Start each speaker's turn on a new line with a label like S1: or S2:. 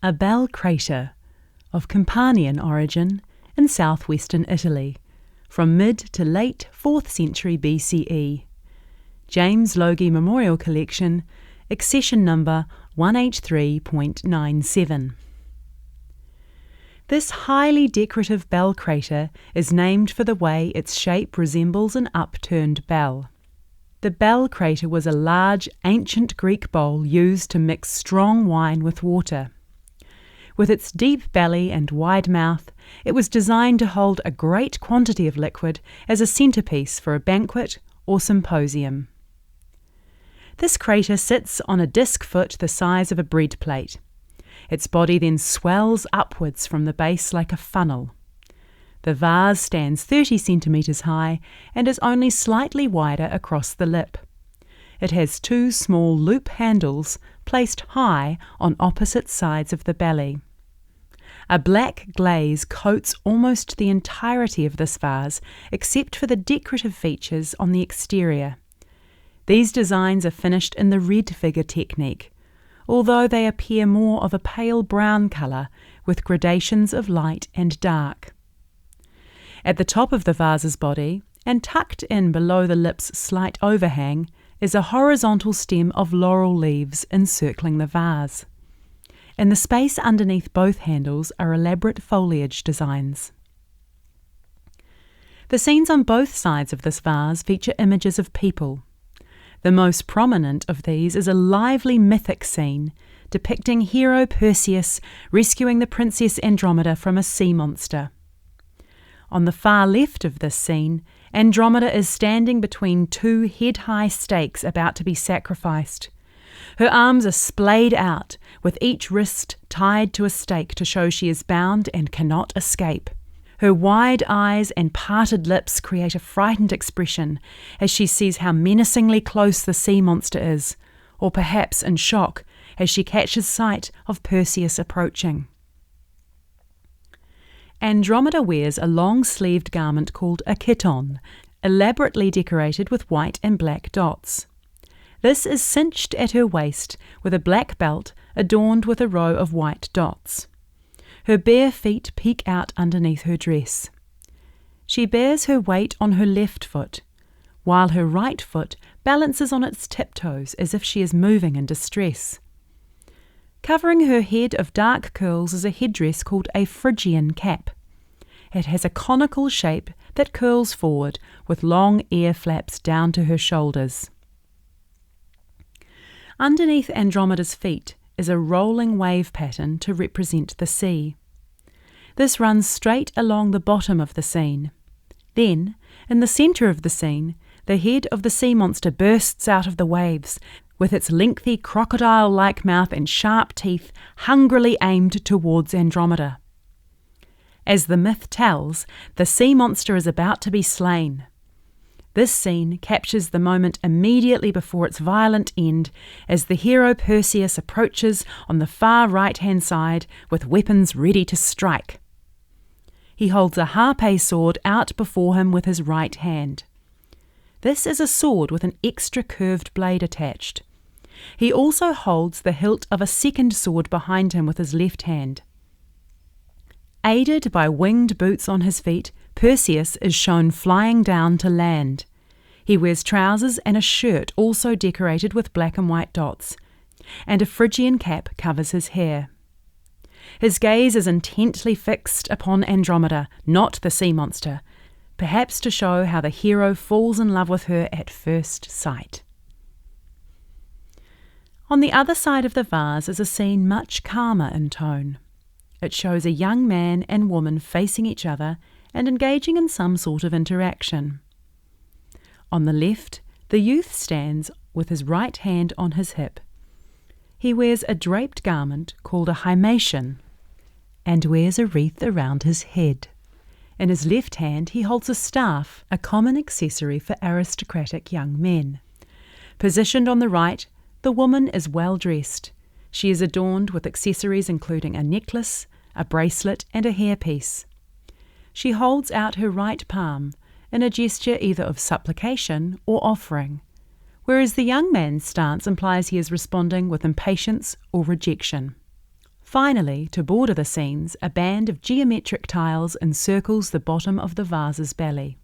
S1: a bell crater of Campanian origin in southwestern Italy, from mid to late 4th century BCE. James Logie Memorial Collection, accession number 1H3.97. This highly decorative bell crater is named for the way its shape resembles an upturned bell. The bell crater was a large, ancient Greek bowl used to mix strong wine with water. With its deep belly and wide mouth, it was designed to hold a great quantity of liquid as a centerpiece for a banquet or symposium. This crater sits on a disc foot the size of a bread plate. Its body then swells upwards from the base like a funnel. The vase stands 30 centimetres high and is only slightly wider across the lip. It has 2 small loop handles placed high on opposite sides of the belly. A black glaze coats almost the entirety of this vase, except for the decorative features on the exterior. These designs are finished in the red figure technique, although they appear more of a pale brown colour with gradations of light and dark. At the top of the vase's body, and tucked in below the lip's slight overhang, is a horizontal stem of laurel leaves encircling the vase. In the space underneath both handles are elaborate foliage designs. The scenes on both sides of this vase feature images of people. The most prominent of these is a lively mythic scene depicting hero Perseus rescuing the princess Andromeda from a sea monster. On the far left of this scene, Andromeda is standing between 2 head-high stakes about to be sacrificed. Her arms are splayed out, with each wrist tied to a stake to show she is bound and cannot escape. Her wide eyes and parted lips create a frightened expression as she sees how menacingly close the sea monster is, or perhaps in shock as she catches sight of Perseus approaching. Andromeda wears a long-sleeved garment called a chiton, elaborately decorated with white and black dots. This is cinched at her waist with a black belt adorned with a row of white dots. Her bare feet peek out underneath her dress. She bears her weight on her left foot, while her right foot balances on its tiptoes as if she is moving in distress. Covering her head of dark curls is a headdress called a Phrygian cap. It has a conical shape that curls forward with long ear flaps down to her shoulders. Underneath Andromeda's feet is a rolling wave pattern to represent the sea. This runs straight along the bottom of the scene. Then, in the centre of the scene, the head of the sea monster bursts out of the waves, with its lengthy crocodile-like mouth and sharp teeth hungrily aimed towards Andromeda. As the myth tells, the sea monster is about to be slain. This scene captures the moment immediately before its violent end as the hero Perseus approaches on the far right-hand side with weapons ready to strike. He holds a harpe sword out before him with his right hand. This is a sword with an extra curved blade attached. He also holds the hilt of a second sword behind him with his left hand. Aided by winged boots on his feet, Perseus is shown flying down to land. He wears trousers and a shirt also decorated with black and white dots, and a Phrygian cap covers his hair. His gaze is intently fixed upon Andromeda, not the sea monster, perhaps to show how the hero falls in love with her at first sight. On the other side of the vase is a scene much calmer in tone. It shows a young man and woman facing each other and engaging in some sort of interaction. On the left, the youth stands with his right hand on his hip. He wears a draped garment called a himation and wears a wreath around his head. In his left hand he holds a staff, a common accessory for aristocratic young men. Positioned on the right, the woman is well dressed. She is adorned with accessories including a necklace, a bracelet and a hairpiece. She holds out her right palm in a gesture either of supplication or offering, whereas the young man's stance implies he is responding with impatience or rejection. Finally, to border the scenes, a band of geometric tiles encircles the bottom of the vase's belly.